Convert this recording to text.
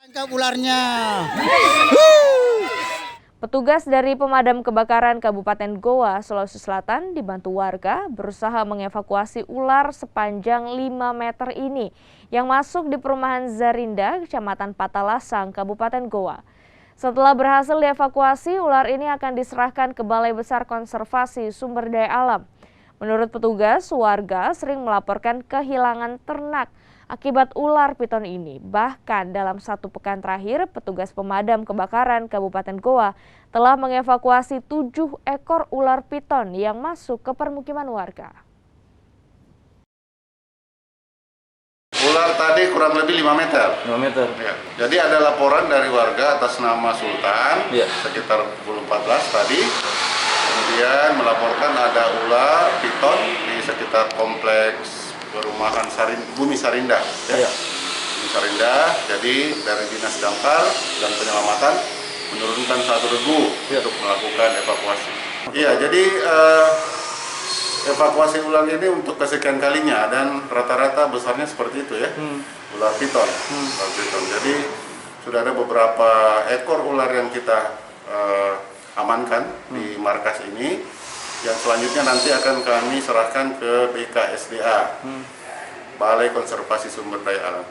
Tangkap ularnya. Petugas dari Pemadam Kebakaran Kabupaten Goa, Sulawesi Selatan dibantu warga berusaha mengevakuasi ular sepanjang 5 meter ini yang masuk di perumahan Zarinda, Kecamatan Patalasang, Kabupaten Goa. Setelah berhasil dievakuasi, ular ini akan diserahkan ke Balai Besar Konservasi Sumber Daya Alam. Menurut petugas, warga sering melaporkan kehilangan ternak akibat ular piton ini. Bahkan dalam 1 pekan terakhir, petugas pemadam kebakaran Kabupaten Goa telah mengevakuasi 7 ekor ular piton yang masuk ke permukiman warga. Ular tadi kurang lebih 5 meter. 5 meter. Ya. Jadi ada laporan dari warga atas nama Sultan, Ya. sekitar pukul 14 tadi. Kemudian melaporkan ada ular piton di sekitar kompleks perumahan Bumi Sarinda. Ya. Bumi Sarinda, jadi dari Dinas Damkar dan Penyelamatan menurunkan 1 regu untuk melakukan evakuasi. Iya, jadi evakuasi ular ini untuk kesekian kalinya dan rata-rata besarnya seperti itu ya, ular piton. Ular piton. Jadi sudah ada beberapa ekor ular yang kita amankan di markas ini, yang selanjutnya nanti akan kami serahkan ke BKSDA, Balai Konservasi Sumber Daya Alam.